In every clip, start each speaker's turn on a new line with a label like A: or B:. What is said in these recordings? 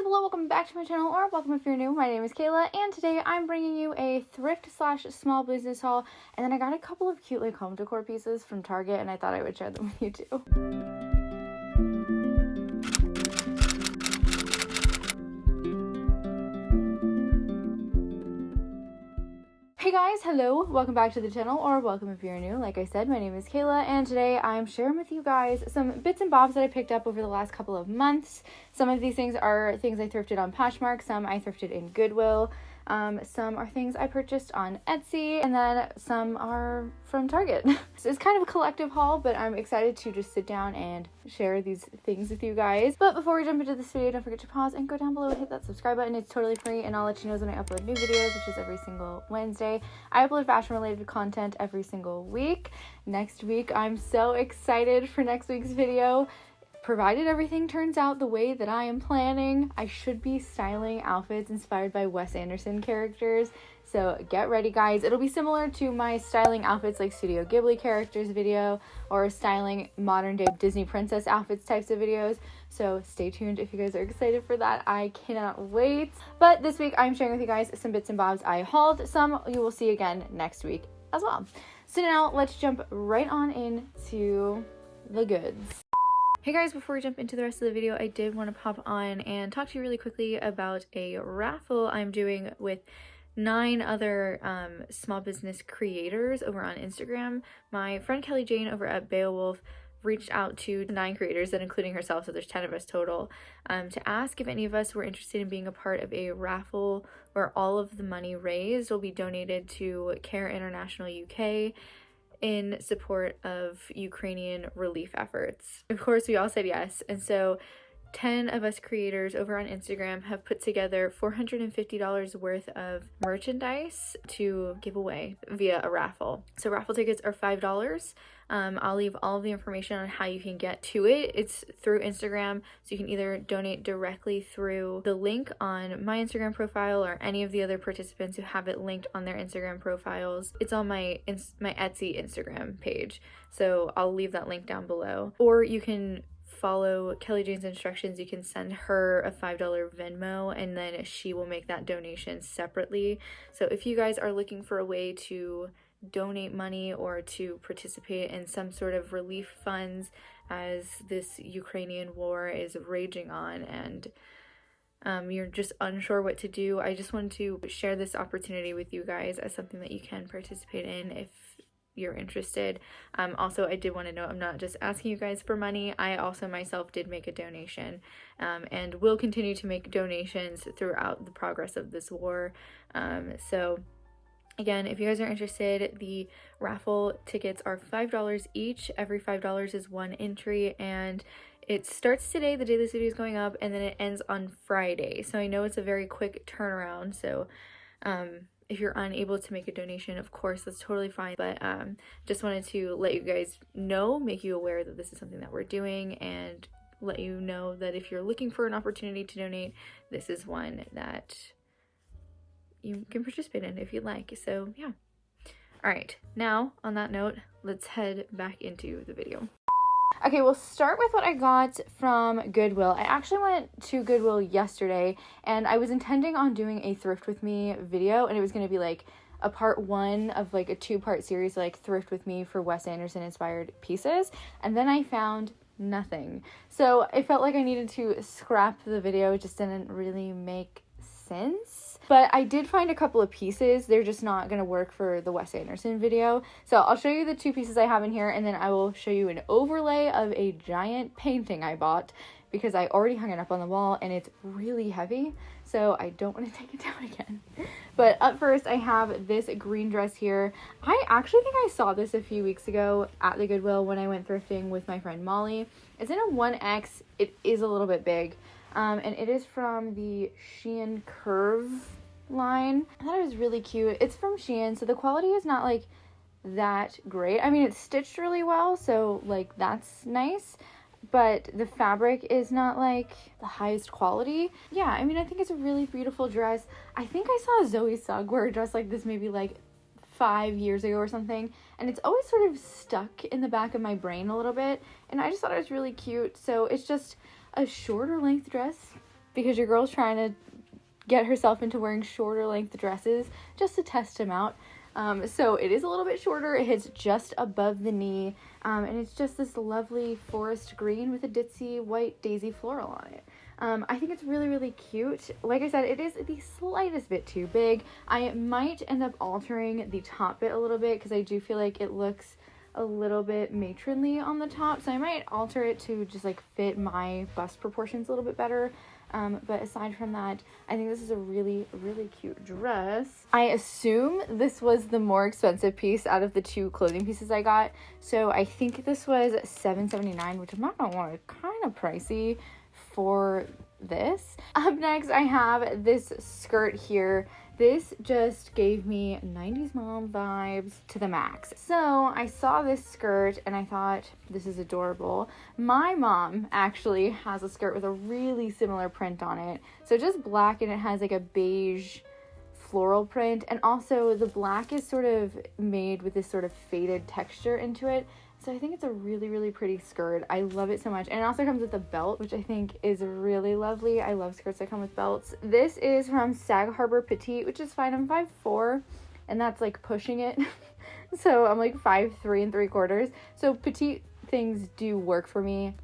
A: below, welcome back to my channel, or welcome if you're new. My name is Kayla, and today I'm bringing you a thrift slash small business haul, and then I got a couple of cute like home decor pieces from Target, and I thought I would share them with you too. Hey guys, hello, welcome back to the channel, or welcome if you're new. Like I said, my name is Kayla, and today I'm sharing with you guys some bits and bobs that I picked up over the last couple of months. Some of these things are things I thrifted on Poshmark, some I thrifted in Goodwill, some are things I purchased on Etsy, and then some are from Target. So it's kind of a collective haul, but I'm excited to just sit down and share these things with you guys. But before we jump into this video, don't forget to pause and go down below and hit that subscribe button. It's totally free, and I'll let you know when I upload new videos, which is every single Wednesday. I upload fashion related content every single week. Next week, I'm so excited for next week's video. Provided everything turns out the way that I am planning, I should be styling outfits inspired by Wes Anderson characters. So get ready, guys. It'll be similar to my styling outfits like Studio Ghibli characters video, or styling modern day Disney princess outfits types of videos. So stay tuned if you guys are excited for that. I cannot wait. But this week I'm sharing with you guys some bits and bobs I hauled. Some you will see again next week as well. So now let's jump right on into the goods. Hey guys, before we jump into the rest of the video, I did want to pop on and talk to you really quickly about a raffle I'm doing with 9 other small business creators over on Instagram. My friend Kelly Jane over at Beowulf reached out to 9 creators, and including herself, so there's 10 of us total, to ask if any of us were interested in being a part of a raffle where all of the money raised will be donated to Care International UK in support of Ukrainian relief efforts. Of course, we all said yes, and so 10 of us creators over on Instagram have put together $450 worth of merchandise to give away via a raffle. So raffle tickets are $5. I'll leave all of the information on how you can get to it. It's through Instagram, so you can either donate directly through the link on my Instagram profile or any of the other participants who have it linked on their Instagram profiles. It's on my Etsy Instagram page, so I'll leave that link down below. Or you can follow Kelly Jane's instructions. You can send her a $5 Venmo, and then she will make that donation separately. So if you guys are looking for a way to donate money or to participate in some sort of relief funds as this Ukrainian war is raging on, and you're just unsure what to do, I just wanted to share this opportunity with you guys as something that you can participate in if you're interested. Also, I did want to note, I'm not just asking you guys for money. I also myself did make a donation, and will continue to make donations throughout the progress of this war. So again, if you guys are interested, the raffle tickets are $5 each. Every $5 is 1 entry, and it starts today, the day this video is going up, and then it ends on Friday. So I know it's a very quick turnaround, so if you're unable to make a donation, of course, that's totally fine. But just wanted to let you guys know, make you aware that this is something that we're doing, and let you know that if you're looking for an opportunity to donate, this is one that you can participate in if you'd like. So yeah. All right, now on that note, let's head back into the video. Okay, we'll start with what I got from Goodwill. I actually went to Goodwill yesterday, and I was intending on doing a thrift with me video, and it was going to be like a part 1 of like a 2-part series, like thrift with me for Wes Anderson inspired pieces, and then I found nothing. So I felt like I needed to scrap the video. It just didn't really make sense. But I did find a couple of pieces. They're just not going to work for the Wes Anderson video. So I'll show you the 2 pieces I have in here, and then I will show you an overlay of a giant painting I bought because I already hung it up on the wall and it's really heavy. So I don't want to take it down again. But up first, I have this green dress here. I actually think I saw this a few weeks ago at the Goodwill when I went thrifting with my friend Molly. It's in a 1X. It is a little bit big. And it is from the Shein Curve line. I thought it was really cute. It's from Shein, so the quality is not like that great. I mean, it's stitched really well, so like that's nice, but the fabric is not like the highest quality. Yeah, I mean, I think it's a really beautiful dress. I think I saw Zoe Sugg wear a dress like this maybe like 5 years ago or something, and it's always sort of stuck in the back of my brain a little bit, and I just thought it was really cute. So it's just a shorter length dress, because your girl's trying to get herself into wearing shorter length dresses just to test him out. So it is a little bit shorter. It hits just above the knee, and it's just this lovely forest green with a ditzy white daisy floral on it. I think it's really, really cute. Like I said, it is the slightest bit too big. I might end up altering the top bit a little bit because I do feel like it looks a little bit matronly on the top, so I might alter it to just like fit my bust proportions a little bit better. But aside from that, I think this is a really, really cute dress. I assume this was the more expensive piece out of the two clothing pieces I got. So I think this was $7.79, which I'm not gonna lie, kind of pricey for this. Up next, I have this skirt here. This just gave me 90s mom vibes to the max. So I saw this skirt and I thought, this is adorable. My mom actually has a skirt with a really similar print on it. So just black, and it has like a beige floral print, and also the black is sort of made with this sort of faded texture into it. So I think it's a really, really pretty skirt. I love it so much. And it also comes with a belt, which I think is really lovely. I love skirts that come with belts. This is from Sag Harbor Petite, which is fine. I'm 5'4", and that's like pushing it. So I'm like 5'3 3/4". So petite things do work for me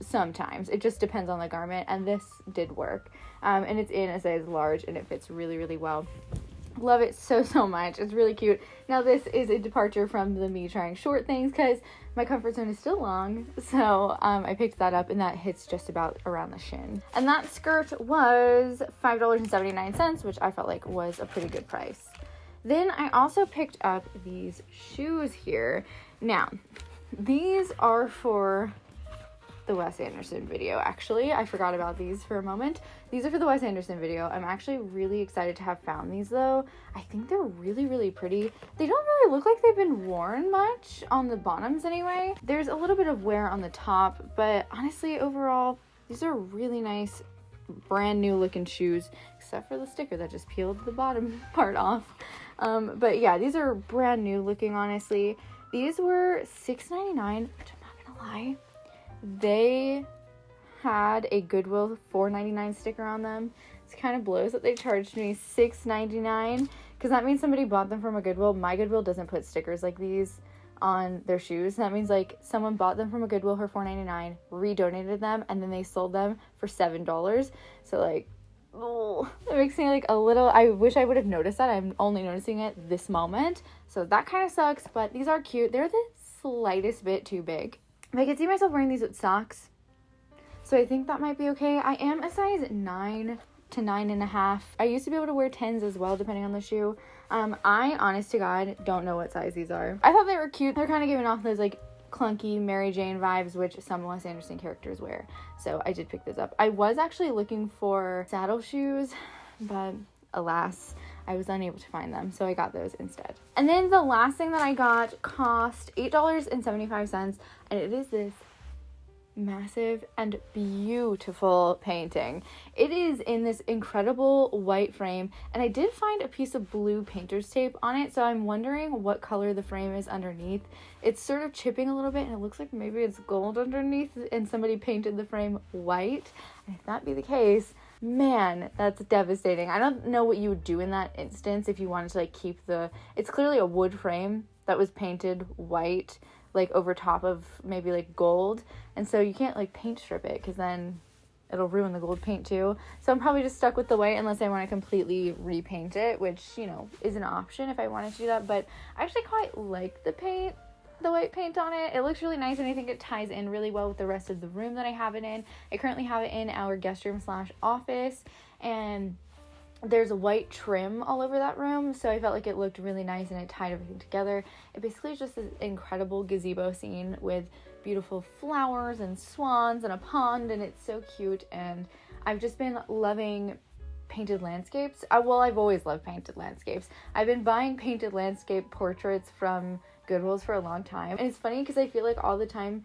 A: sometimes. It just depends on the garment, and this did work. And it's in a size large, and it fits really, really well. Love it so much. It's really cute. Now this is a departure from the me trying short things because my comfort zone is still long. So I picked that up, and that hits just about around the shin. And that skirt was $5.79, which I felt like was a pretty good price. Then I also picked up these shoes here. Now, these are for the Wes Anderson video. Actually, I forgot about these for a moment. These are for the Wes Anderson video. I'm actually really excited to have found these though. I think they're really, really pretty. They don't really look like they've been worn much on the bottoms anyway. There's a little bit of wear on the top, but honestly, overall, these are really nice, brand new looking shoes, except for the sticker that just peeled the bottom part off. But yeah, these are brand new looking, honestly. These were $6.99, which I'm not gonna lie, they had a Goodwill $4.99 sticker on them. It kind of blows that they charged me $6.99 because that means somebody bought them from a Goodwill. My Goodwill doesn't put stickers like these on their shoes. That means like someone bought them from a Goodwill for $4.99, redonated them, and then they sold them for $7. So like, oh, it makes me like a little, I wish I would have noticed that. I'm only noticing it this moment. So that kind of sucks, but these are cute. They're the slightest bit too big. I could see myself wearing these with socks, so I think that might be okay. I am a size 9 to 9.5. I used to be able to wear 10s as well, depending on the shoe. I, honest to God, don't know what size these are. I thought they were cute. They're kind of giving off those, like, clunky Mary Jane vibes, which some Wes Anderson characters wear. So I did pick this up. I was actually looking for saddle shoes, but alas, I was unable to find them, so I got those instead. And then the last thing that I got cost $8.75, and it is this massive and beautiful painting. It is in this incredible white frame, and I did find a piece of blue painter's tape on it, so I'm wondering what color the frame is underneath. It's sort of chipping a little bit, and it looks like maybe it's gold underneath, and somebody painted the frame white. And if that be the case, man, that's devastating. I don't know what you would do in that instance if you wanted to like keep the, it's clearly a wood frame that was painted white, like over top of maybe like gold, and so you can't like paint strip it because then it'll ruin the gold paint too. So I'm probably just stuck with the white unless I want to completely repaint it, which, you know, is an option if I wanted to do that. But I actually quite like the white paint on it. It looks really nice, and I think it ties in really well with the rest of the room that I have it in. I currently have it in our guest room / office, and there's a white trim all over that room, so I felt like it looked really nice and it tied everything together. It basically is just this incredible gazebo scene with beautiful flowers and swans and a pond, and it's so cute. And I've just been loving painted landscapes. I've always loved painted landscapes. I've been buying painted landscape portraits from Goodwills for a long time, and it's funny because I feel like all the time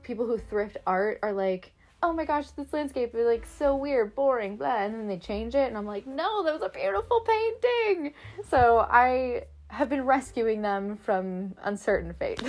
A: people who thrift art are like, oh my gosh, this landscape is like so weird, boring, blah, and then they change it, and I'm like, no, that was a beautiful painting. So I have been rescuing them from uncertain fate.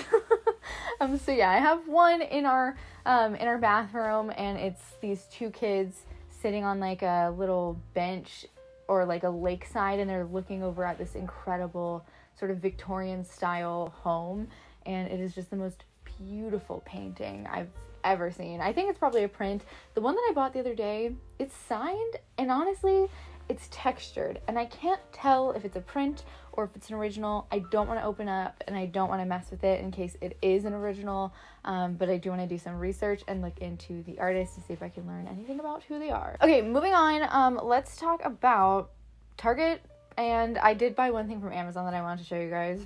A: So yeah, I have one in our bathroom, and it's these two kids sitting on like a little bench or like a lakeside, and they're looking over at this incredible sort of Victorian style home, and it is just the most beautiful painting I've ever seen. I think it's probably a print. The one that I bought the other day, it's signed, and honestly, it's textured, and I can't tell if it's a print or if it's an original. I don't want to open up, and I don't want to mess with it in case it is an original, but I do want to do some research and look into the artist to see if I can learn anything about who they are. Okay, moving on, let's talk about Target, and I did buy one thing from Amazon that I wanted to show you guys.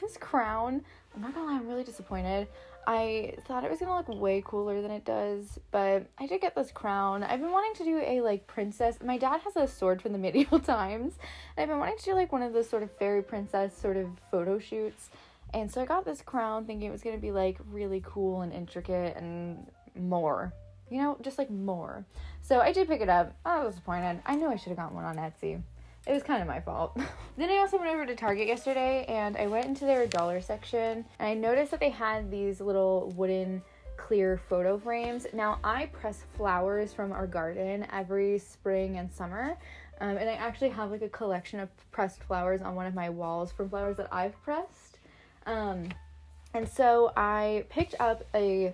A: This crown, I'm not gonna lie, I'm really disappointed. I thought it was gonna look way cooler than it does, but I did get this crown. I've been wanting to do a like princess. My dad has a sword from the medieval times, and I've been wanting to do like one of those sort of fairy princess sort of photo shoots. And so I got this crown thinking it was gonna be like really cool and intricate and more, you know, just like more. So I did pick it up. I was disappointed. I knew I should have gotten one on Etsy. It was kind of my fault. Then I also went over to Target yesterday, and I went into their dollar section, and I noticed that they had these little wooden clear photo frames. Now, I press flowers from our garden every spring and summer, and I actually have like a collection of pressed flowers on one of my walls from flowers that I've pressed. And so I picked up a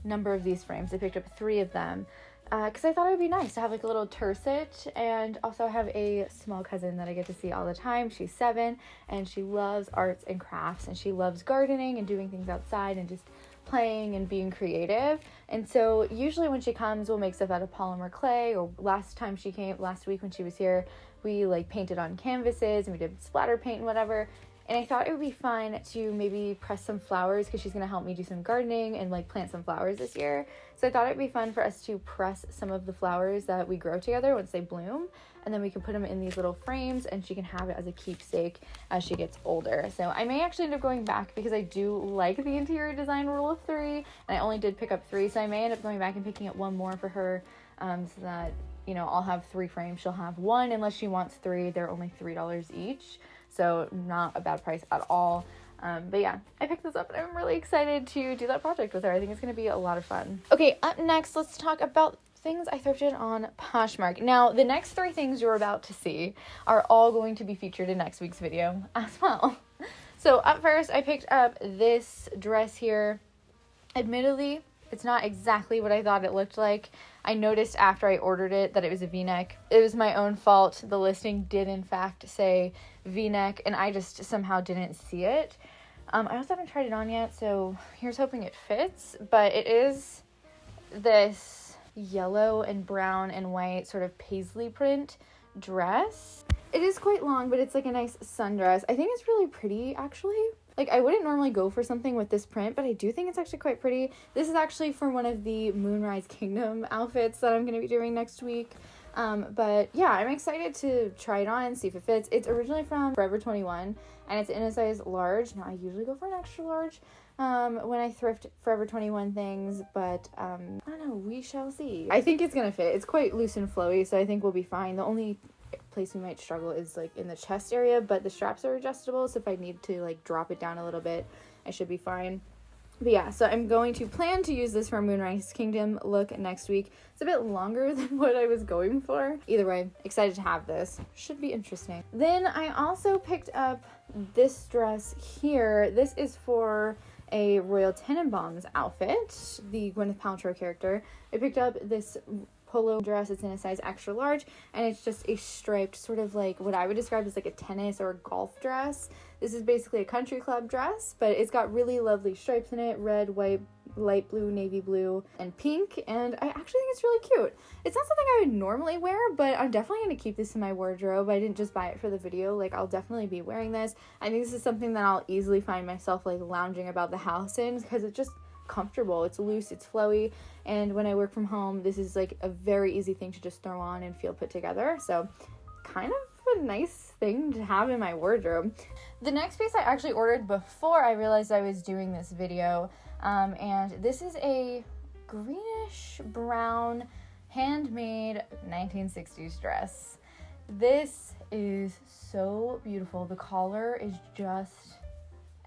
A: number of these frames. I picked up 3 of them. Because I thought it would be nice to have like a little tercet, and also I have a small cousin that I get to see all the time. She's 7, and she loves arts and crafts, and she loves gardening and doing things outside and just playing and being creative. And so usually when she comes, we'll make stuff out of polymer clay, or last week when she was here, we like painted on canvases and we did splatter paint and whatever. And I thought it would be fun to maybe press some flowers, because she's going to help me do some gardening and like plant some flowers this year. So I thought it would be fun for us to press some of the flowers that we grow together once they bloom. And then we can put them in these little frames, and she can have it as a keepsake as she gets older. So I may actually end up going back, because I do like the interior design rule of 3. And I only did pick up 3. So I may end up going back and picking up 1 more for her, so that, you know, I'll have 3 frames. She'll have 1 unless she wants 3. They're only $3 each. So not a bad price at all. But yeah, I picked this up, and I'm really excited to do that project with her. I think it's going to be a lot of fun. Okay, up next, let's talk about things I thrifted on Poshmark. Now, the next 3 things you're about to see are all going to be featured in next week's video as well. So up first, I picked up this dress here. Admittedly, it's not exactly what I thought it looked like. I noticed after I ordered it that it was a v-neck. It was my own fault. The listing did in fact say v-neck, and I just somehow didn't see it. I also haven't tried it on yet, so here's hoping it fits. But it is this yellow and brown and white sort of paisley print dress. It is quite long, but it's like a nice sundress. I think it's really pretty, actually. Like, I wouldn't normally go for something with this print, but I do think it's actually quite pretty. This is actually for one of the Moonrise Kingdom outfits that I'm going to be doing next week. But yeah, I'm excited to try it on and see if it fits. It's originally from Forever 21, and it's in a size large. Now, I usually go for an extra large when I thrift Forever 21 things, but I don't know, we shall see. I think it's going to fit. It's quite loose and flowy, so I think we'll be fine. The only place we might struggle is like in the chest area, but the straps are adjustable, so if I need to like drop it down a little bit, I should be fine. But yeah, so I'm going to plan to use this for Moonrise Kingdom look next week. It's a bit longer than what I was going for. Either way, excited to have this. Should be interesting. Then I also picked up this dress here. This is for a Royal Tenenbaums outfit, the Gwyneth Paltrow character. I picked up this polo dress. It's in a size extra large, and it's just a striped sort of like what I would describe as like a tennis or a golf dress. This is basically a country club dress, but it's got really lovely stripes in it: red, white, light blue, navy blue, and pink. And I actually think it's really cute. It's not something I would normally wear, but I'm definitely going to keep this in my wardrobe. I didn't just buy it for the video. Like, I'll definitely be wearing this. I think this is something that I'll easily find myself like lounging about the house in, because it's just comfortable. It's loose, it's flowy, and when I work from home, this is like a very easy thing to just throw on and feel put together. So kind of a nice thing to have in my wardrobe. The next piece I actually ordered before I realized I was doing this video, and this is a greenish brown handmade 1960s dress. This is so beautiful. The collar is just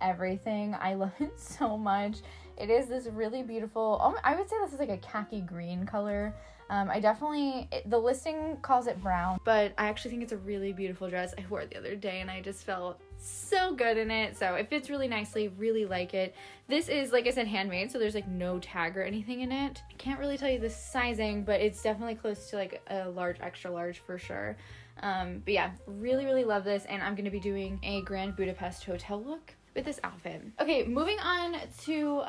A: everything. I love it so much. It is this really beautiful, I would say this is like a khaki green color. I definitely, the listing calls it brown, but I actually think it's a really beautiful dress. I wore it the other day and I just felt so good in it. So it fits really nicely, really like it. This is, like I said, handmade, so there's like no tag or anything in it. I can't really tell you the sizing, but it's definitely close to like a large, extra large for sure. But yeah, really love this, and I'm gonna be doing a Grand Budapest Hotel look with this outfit. Okay, moving on to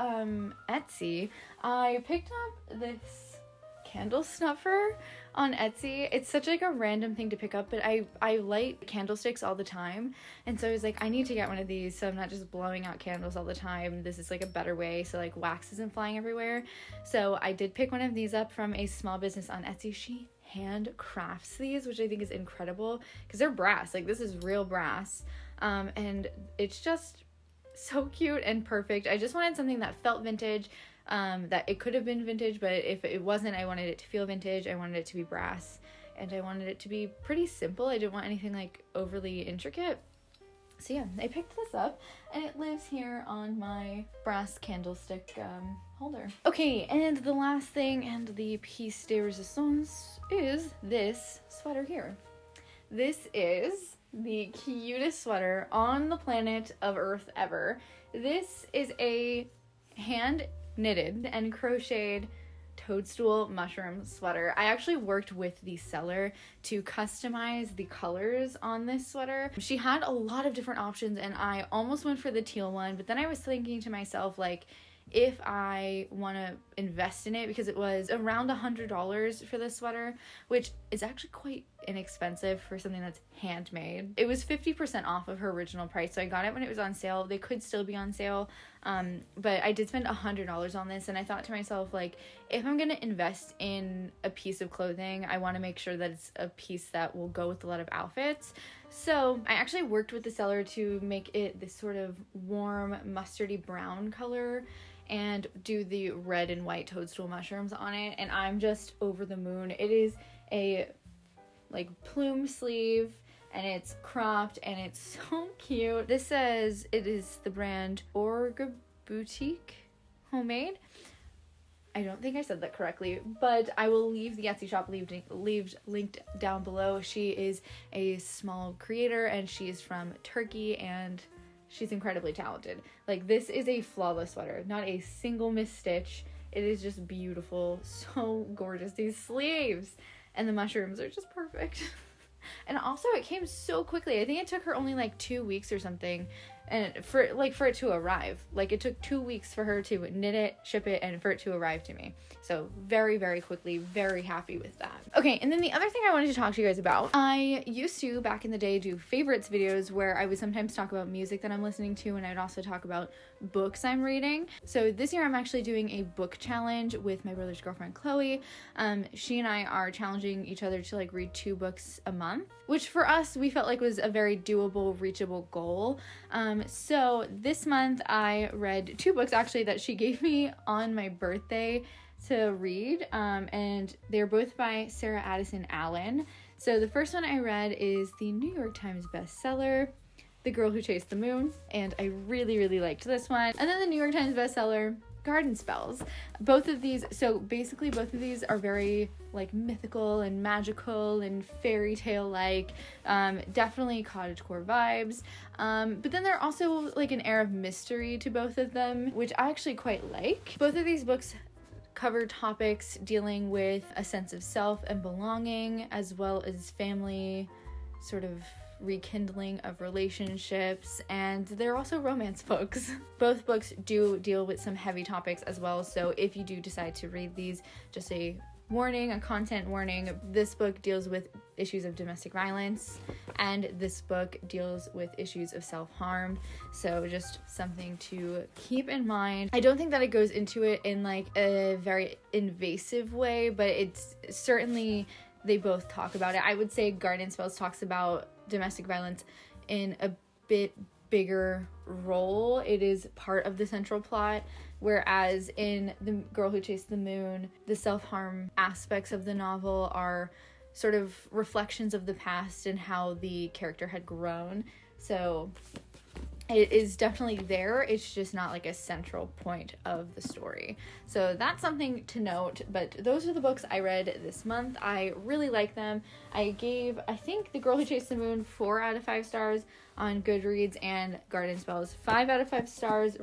A: Etsy. I picked up this candle snuffer on Etsy. It's such like a random thing to pick up, but I light candlesticks all the time, and so I was like, I need to get one of these so I'm not just blowing out candles all the time. This is like a better way so like wax isn't flying everywhere. So I did pick one of these up from a small business on Etsy. She hand crafts these, which I think is incredible because they're brass. Like, this is real brass, and it's just so cute and perfect. I just wanted something that felt vintage, that it could have been vintage, but if it wasn't, I wanted it to feel vintage. I wanted it to be brass, and I wanted it to be pretty simple. I didn't want anything like overly intricate. So yeah, I picked this up, and it lives here on my brass candlestick holder. Okay, and the last thing, and the piece de resistance, is this sweater here. This is the cutest sweater on the planet of Earth ever. This is a hand knitted and crocheted toadstool mushroom sweater. I actually worked with the seller to customize the colors on this sweater. She had a lot of different options, and I almost went for the teal one, but then I was thinking to myself, like, if I want to invest in it, because it was around $100 for this sweater, which is actually quite inexpensive for something that's handmade. It was 50% off of her original price, so I got it when it was on sale. They could still be on sale, but I did spend $100 on this, and I thought to myself, like, if I'm gonna invest in a piece of clothing, I want to make sure that it's a piece that will go with a lot of outfits. So I actually worked with the seller to make it this sort of warm mustardy brown color and do the red and white toadstool mushrooms on it, and I'm just over the moon. It is a like plume sleeve, and it's cropped, and it's so cute. This says it is the brand Orga Boutique Homemade. I don't think I said that correctly, but I will leave the Etsy shop linked down below. She is a small creator, and she is from Turkey, and she's incredibly talented. Like, this is a flawless sweater, not a single misstitch. It is just beautiful, so gorgeous. These sleeves and the mushrooms are just perfect. And also, it came so quickly. I think it took her only like 2 weeks or something, and for it to arrive. Like, it took 2 weeks for her to knit it, ship it, and for it to arrive to me. So very quickly, very happy with that. Okay, and then the other thing I wanted to talk to you guys about, I used to back in the day do favorites videos where I would sometimes talk about music that I'm listening to, and I'd also talk about books I'm reading. So this year I'm actually doing a book challenge with my brother's girlfriend Chloe. She and I are challenging each other to like read 2 books a month, which for us we felt like was a very doable, reachable goal. So this month I read 2 books actually that she gave me on my birthday to read, and they're both by Sarah Addison Allen. So the first one I read is the New York Times bestseller, The Girl Who Chased the Moon, and I really liked this one. And then the New York Times bestseller, Garden Spells. Both of these are very like mythical and magical and fairy tale like, definitely cottagecore vibes, but then there are also like an air of mystery to both of them, which I actually quite like. Both of these books cover topics dealing with a sense of self and belonging, as well as family, sort of rekindling of relationships, and they're also romance books. Both books do deal with some heavy topics as well, so if you do decide to read these, just a warning, a content warning. This book deals with issues of domestic violence, and this book deals with issues of self-harm, so just something to keep in mind. I don't think that it goes into it in like a very invasive way, but it's certainly, they both talk about it. I would say Garden Spells talks about domestic violence in a bit bigger role. It is part of the central plot, whereas in The Girl Who Chased the Moon, the self-harm aspects of the novel are sort of reflections of the past and how the character had grown. So it is definitely there. It's just not like a central point of the story. So that's something to note. But those are the books I read this month. I really like them. I gave, I think, The Girl Who Chased the Moon 4 out of 5 stars on Goodreads, and Garden Spells 5 out of 5 stars.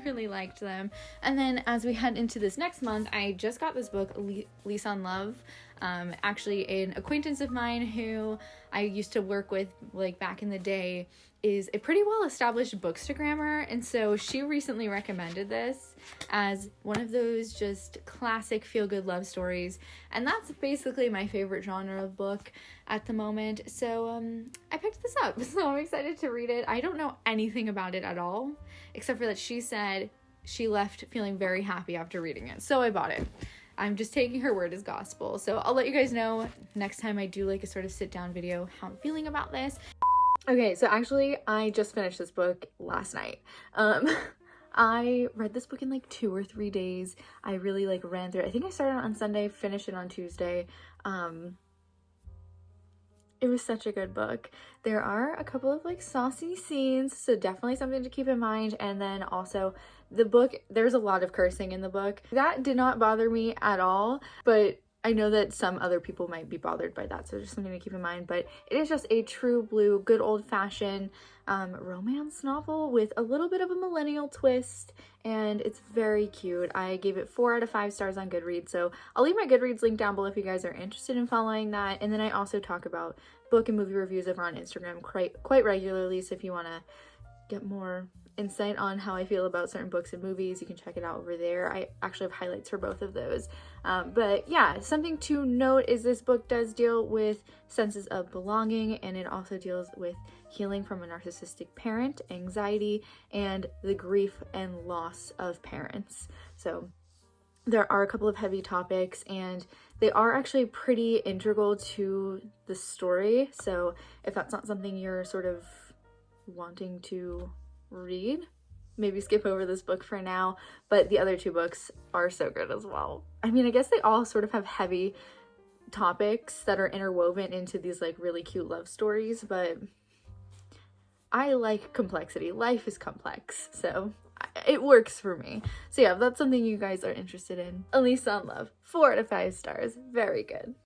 A: Really liked them. And then as we head into this next month, I just got this book, Lease on Love. Actually, an acquaintance of mine who I used to work with like back in the day is a pretty well-established bookstagrammer, and so she recently recommended this as one of those just classic feel-good love stories, and that's basically my favorite genre of book at the moment. So I picked this up, so I'm excited to read it. I don't know anything about it at all, except for that she said she left feeling very happy after reading it, so I bought it. I'm just taking her word as gospel. So I'll let you guys know next time I do like a sort of sit down video how I'm feeling about this. Okay, so actually I just finished this book last night. I read this book in like 2 or 3 days. I really like ran through it. I think I started on Sunday, finished it on Tuesday. It was such a good book. There are a couple of like saucy scenes, so definitely something to keep in mind. And then also the book, there's a lot of cursing in the book. That did not bother me at all, but I know that some other people might be bothered by that, so just something to keep in mind. But it is just a true blue, good old-fashioned romance novel with a little bit of a millennial twist, and it's very cute. I gave it 4 out of 5 stars on Goodreads, so I'll leave my Goodreads link down below if you guys are interested in following that. And then I also talk about book and movie reviews over on Instagram quite regularly, so if you want to get more insight on how I feel about certain books and movies, you can check it out over there. I actually have highlights for both of those. But yeah, something to note is this book does deal with senses of belonging, and it also deals with healing from a narcissistic parent, anxiety, and the grief and loss of parents. So there are a couple of heavy topics, and they are actually pretty integral to the story. So if that's not something you're sort of wanting to read, maybe skip over this book for now, but the other 2 books are so good as well. I mean, I guess they all sort of have heavy topics that are interwoven into these like really cute love stories, but I like complexity. Life is complex, so it works for me. So yeah, if that's something you guys are interested in, Lease on Love, 4 out of 5 stars, very good.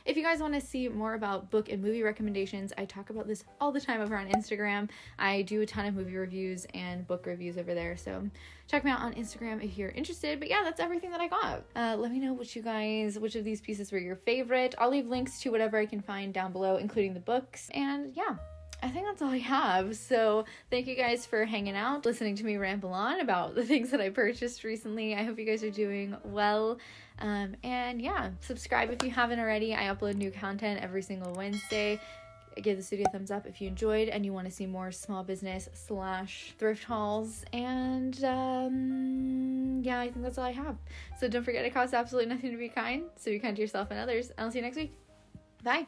A: If you guys want to see more about book and movie recommendations, I talk about this all the time over on Instagram. I do a ton of movie reviews and book reviews over there, so check me out on Instagram if you're interested. But yeah, that's everything that I got. Let me know which of these pieces were your favorite. I'll leave links to whatever I can find down below, including the books. And yeah, I think that's all I have. So thank you guys for hanging out, listening to me ramble on about the things that I purchased recently. I hope you guys are doing well. And yeah, subscribe if you haven't already. I upload new content every single Wednesday. Give this video a thumbs up if you enjoyed and you want to see more small business / thrift hauls. And yeah, I think that's all I have. So don't forget, it costs absolutely nothing to be kind. So be kind to yourself and others. I'll see you next week. Bye.